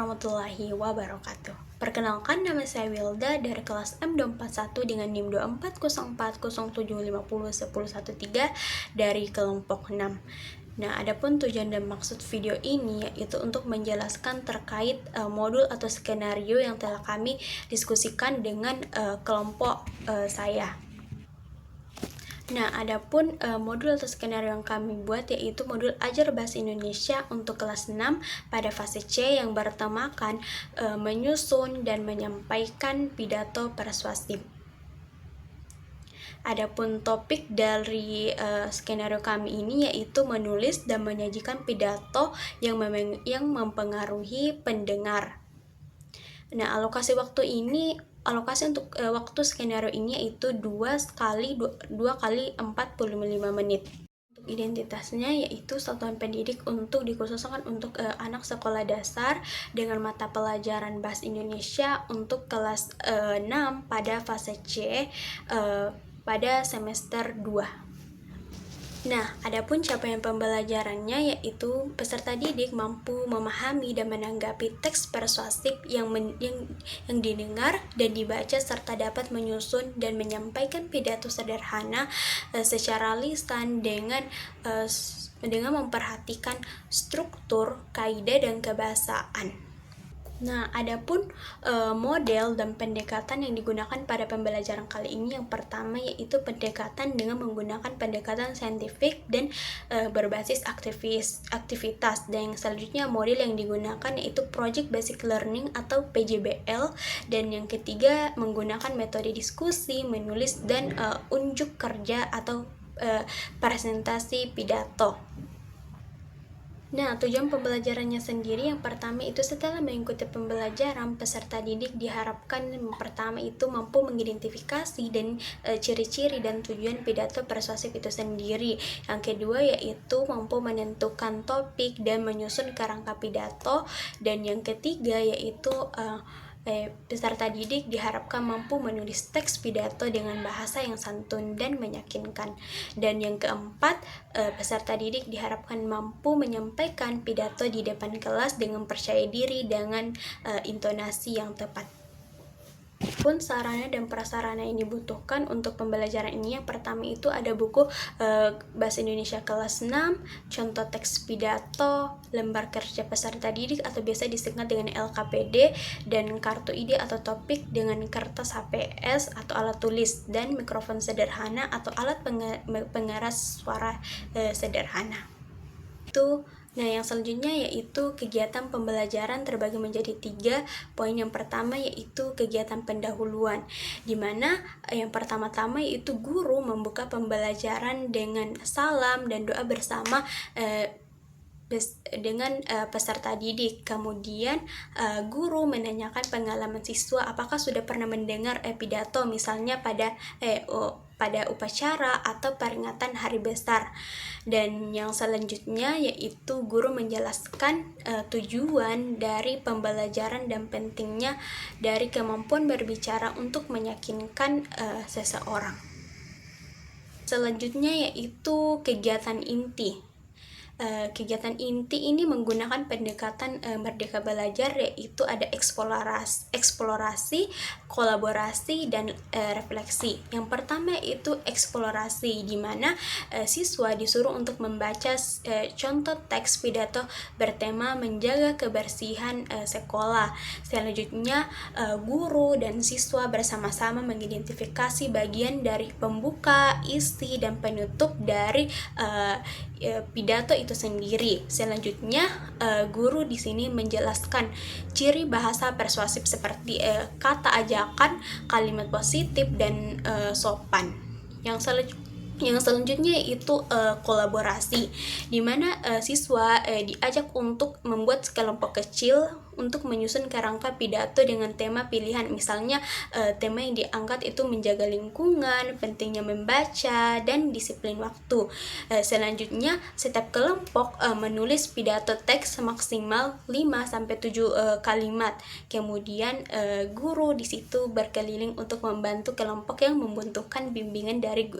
warahmatullahi wabarakatuh. Perkenalkan, nama saya Wilda dari kelas M241 dengan NIM 240407501013 dari kelompok 6. Nah, adapun tujuan dan maksud video ini yaitu untuk menjelaskan terkait modul atau skenario yang telah kami diskusikan dengan kelompok saya. Nah, adapun modul atau skenario yang kami buat yaitu modul Ajar Bahasa Indonesia untuk kelas 6 pada fase C yang bertemakan menyusun dan menyampaikan pidato persuasif. Adapun topik dari skenario kami ini yaitu menulis dan menyajikan pidato yang mempengaruhi pendengar. Nah, alokasi untuk waktu skenario ini yaitu 2 kali 45 menit. Untuk identitasnya yaitu satuan pendidik untuk dikhususkan untuk anak sekolah dasar dengan mata pelajaran Bahasa Indonesia untuk kelas 6 pada fase C pada semester 2. Nah, adapun capaian pembelajarannya yaitu peserta didik mampu memahami dan menanggapi teks persuasif yang didengar dan dibaca serta dapat menyusun dan menyampaikan pidato sederhana secara lisan dengan memperhatikan struktur, kaidah, dan kebahasaan. Nah, adapun model dan pendekatan yang digunakan pada pembelajaran kali ini yang pertama yaitu pendekatan dengan menggunakan pendekatan saintifik dan berbasis aktivitas, dan yang selanjutnya model yang digunakan yaitu Project Basic Learning atau PJBL, dan yang ketiga menggunakan metode diskusi, menulis, dan unjuk kerja atau presentasi pidato. Nah, tujuan pembelajarannya sendiri yang pertama itu setelah mengikuti pembelajaran, peserta didik diharapkan pertama itu mampu mengidentifikasi dan ciri-ciri dan tujuan pidato persuasif itu sendiri. Yang kedua yaitu mampu menentukan topik dan menyusun kerangka pidato, dan yang ketiga yaitu peserta didik diharapkan mampu menulis teks pidato dengan bahasa yang santun dan meyakinkan. Dan yang keempat, peserta didik diharapkan mampu menyampaikan pidato di depan kelas dengan percaya diri dengan intonasi yang tepat. Pun sarana dan prasarana yang dibutuhkan untuk pembelajaran ini yang pertama itu ada buku Bahasa Indonesia kelas 6, contoh teks pidato, lembar kerja peserta didik atau biasa disingkat dengan LKPD, dan kartu ide atau topik dengan kertas HPS atau alat tulis, dan mikrofon sederhana atau alat pengeras suara sederhana. Nah, yang selanjutnya yaitu kegiatan pembelajaran terbagi menjadi 3 poin. Yang pertama yaitu kegiatan pendahuluan, di mana yang pertama-tama yaitu guru membuka pembelajaran dengan salam dan doa bersama dengan peserta didik. Kemudian guru menanyakan pengalaman siswa apakah sudah pernah mendengar pidato misalnya pada upacara atau peringatan hari besar. Dan yang selanjutnya yaitu guru menjelaskan tujuan dari pembelajaran dan pentingnya dari kemampuan berbicara untuk meyakinkan seseorang. Selanjutnya yaitu kegiatan inti. Kegiatan inti ini menggunakan pendekatan Merdeka Belajar, yaitu ada eksplorasi, kolaborasi, dan refleksi. Yang pertama itu eksplorasi, di mana siswa disuruh untuk membaca contoh teks pidato bertema menjaga kebersihan sekolah. Selanjutnya guru dan siswa bersama-sama mengidentifikasi bagian dari pembuka, isi, dan penutup dari pidato itu sendiri. Selanjutnya guru di sini menjelaskan ciri bahasa persuasif seperti kata ajakan, kalimat positif, dan sopan. Yang selanjutnya itu kolaborasi, di mana siswa diajak untuk membuat kelompok kecil untuk menyusun kerangka pidato dengan tema pilihan. Misalnya tema yang diangkat itu menjaga lingkungan, pentingnya membaca, dan disiplin waktu. Selanjutnya setiap kelompok menulis pidato teks maksimal 5-7 kalimat. Kemudian guru di situ berkeliling untuk membantu kelompok yang membutuhkan bimbingan dari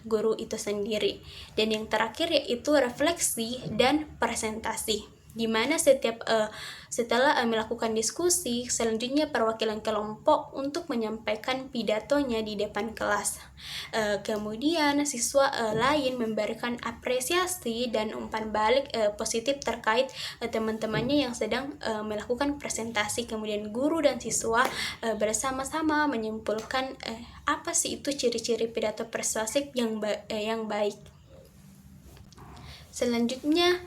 guru itu sendiri. Dan yang terakhir yaitu refleksi dan presentasi. di mana setelah melakukan diskusi, selanjutnya perwakilan kelompok untuk menyampaikan pidatonya di depan kelas. Kemudian siswa lain memberikan apresiasi dan umpan balik positif terkait teman-temannya yang sedang melakukan presentasi. Kemudian guru dan siswa bersama-sama menyimpulkan apa sih itu ciri-ciri pidato persuasif yang baik. Selanjutnya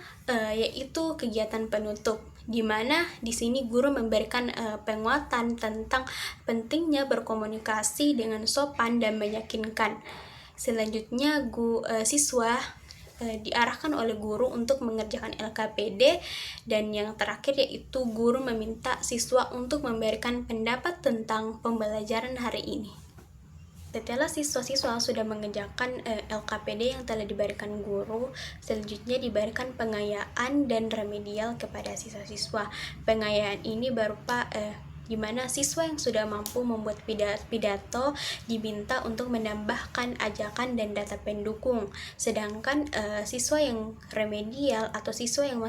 yaitu kegiatan penutup, di mana di sini guru memberikan penguatan tentang pentingnya berkomunikasi dengan sopan dan meyakinkan. Selanjutnya siswa diarahkan oleh guru untuk mengerjakan LKPD, dan yang terakhir yaitu guru meminta siswa untuk memberikan pendapat tentang pembelajaran hari ini. Setelah siswa-siswa sudah mengerjakan LKPD yang telah diberikan guru, selanjutnya diberikan pengayaan dan remedial kepada siswa-siswa. Pengayaan ini berupa di mana siswa yang sudah mampu membuat pidato diminta untuk menambahkan ajakan dan data pendukung. Sedangkan siswa yang remedial atau siswa yang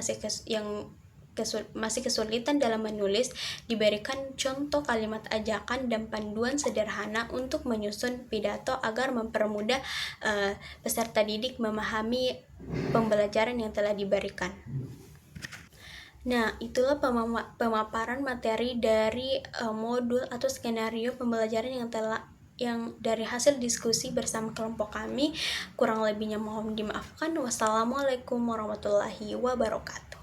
masih kesulitan dalam menulis diberikan contoh kalimat ajakan dan panduan sederhana untuk menyusun pidato agar mempermudah peserta didik memahami pembelajaran yang telah diberikan. Nah, itulah pemaparan materi dari modul atau skenario pembelajaran yang dari hasil diskusi bersama kelompok kami. Kurang lebihnya mohon dimaafkan. Wassalamualaikum warahmatullahi wabarakatuh.